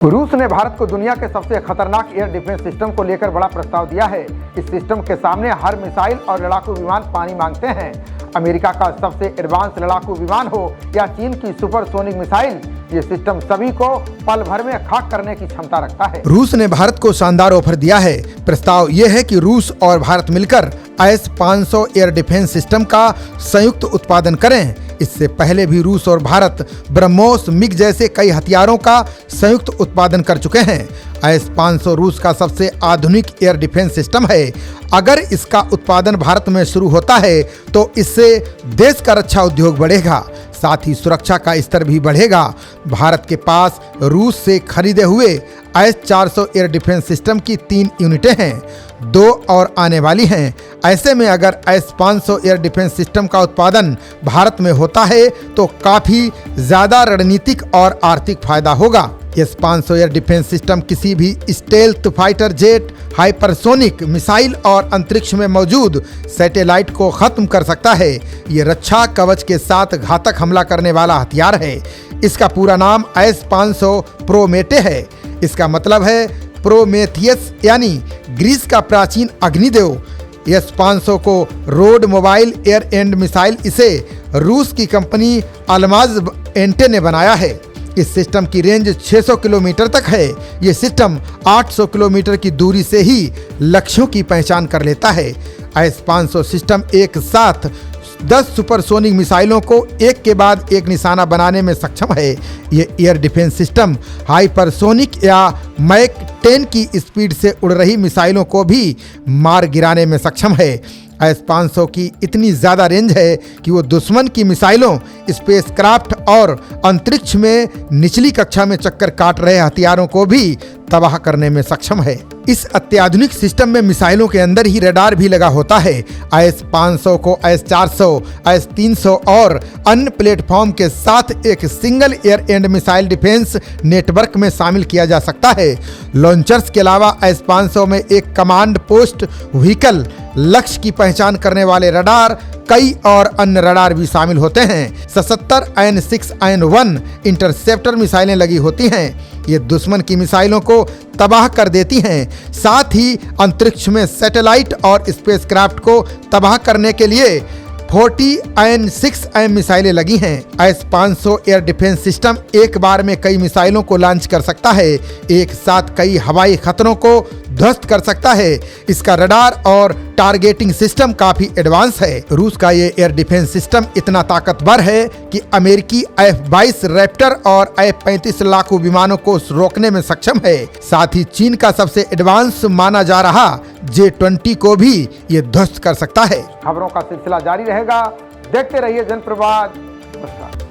रूस ने भारत को दुनिया के सबसे खतरनाक एयर डिफेंस सिस्टम को लेकर बड़ा प्रस्ताव दिया है। इस सिस्टम के सामने हर मिसाइल और लड़ाकू विमान पानी मांगते हैं। अमेरिका का सबसे एडवांस लड़ाकू विमान हो या चीन की सुपरसोनिक मिसाइल, ये सिस्टम सभी को पल भर में खाक करने की क्षमता रखता है। रूस ने भारत को शानदार ऑफर दिया है। प्रस्ताव ये है कि रूस और भारत मिलकर S-500 एयर डिफेंस सिस्टम का संयुक्त उत्पादन करें। इससे पहले भी रूस और भारत ब्रह्मोस, मिग जैसे कई हथियारों का संयुक्त उत्पादन कर चुके हैं। S-500 रूस का सबसे आधुनिक एयर डिफेंस सिस्टम है। अगर इसका उत्पादन भारत में शुरू होता है तो इससे देश का रक्षा उद्योग बढ़ेगा, साथ ही सुरक्षा का स्तर भी बढ़ेगा। भारत के पास रूस से खरीदे हुए S-400 एयर डिफेंस सिस्टम की 3 यूनिटें हैं, 2 और आने वाली हैं। ऐसे में अगर S-500 एयर डिफेंस सिस्टम का उत्पादन भारत में होता है तो काफ़ी ज़्यादा रणनीतिक और आर्थिक फायदा होगा। S-500 एयर डिफेंस सिस्टम किसी भी stealth fighter jet, hypersonic missile और अंतरिक्ष में मौजूद सैटेलाइट को खत्म कर सकता है। ये रक्षा कवच के साथ घातक हमला करने वाला हथियार है। इसका पूरा नाम S-500 प्रोमेटे है। इसका मतलब है प्रोमेथियस, यानी ग्रीस का प्राचीन अग्निदेव। S-500 को road mobile air and missile इसे रूस की कंपनी अल्माज एंटे ने बनाया है। इस सिस्टम की रेंज 600 किलोमीटर तक है। ये सिस्टम 800 किलोमीटर की दूरी से ही लक्ष्यों की पहचान कर लेता है। S-500 सिस्टम एक साथ 10 सुपरसोनिक मिसाइलों को एक के बाद एक निशाना बनाने में सक्षम है। ये एयर डिफेंस सिस्टम हाइपरसोनिक या मैक 10 की स्पीड से उड़ रही मिसाइलों को भी मार गिराने में सक्षम है। S-500 की इतनी ज़्यादा रेंज है कि वो दुश्मन की मिसाइलों, स्पेसक्राफ्ट और अंतरिक्ष में निचली कक्षा में चक्कर काट रहे हथियारों को भी तबाह करने में सक्षम है। इस अत्याधुनिक सिस्टम में मिसाइलों के अंदर ही रडार भी लगा होता है। S-500 को S-400, S-300 और अन्य प्लेटफॉर्म के साथ एक single air and missile defence network में शामिल किया जा सकता है। लॉन्चर्स के अलावा S-500 में एक कमांड पोस्ट व्हीकल, लक्ष्य की पहचान करने वाले रडार, कई और अन्य रडार भी शामिल होते हैं। 77 N6 N1 इंटरसेप्टर मिसाइलें लगी होती हैं। ये दुश्मन की मिसाइलों को तबाह कर देती हैं। साथ ही अंतरिक्ष में सैटेलाइट और स्पेसक्राफ्ट को तबाह करने के लिए 40 N6M मिसाइलें लगी हैं। S-500 एयर डिफेंस सिस्टम एक बार में कई मिसाइलों को लॉन्च कर सकता है, एक साथ कई हवाई खतरों को ध्वस्त कर सकता है। इसका रडार और टारगेटिंग सिस्टम काफी एडवांस है। रूस का ये एयर डिफेंस सिस्टम इतना ताकतवर है कि अमेरिकी F-22 रैप्टर और F-35 लड़ाकू विमानों को रोकने में सक्षम है। साथ ही चीन का सबसे एडवांस माना जा रहा J-20 को भी ये ध्वस्त कर सकता है। खबरों का सिलसिला जारी रहेगा। देखते रहिए जनप्रवाद। नमस्कार।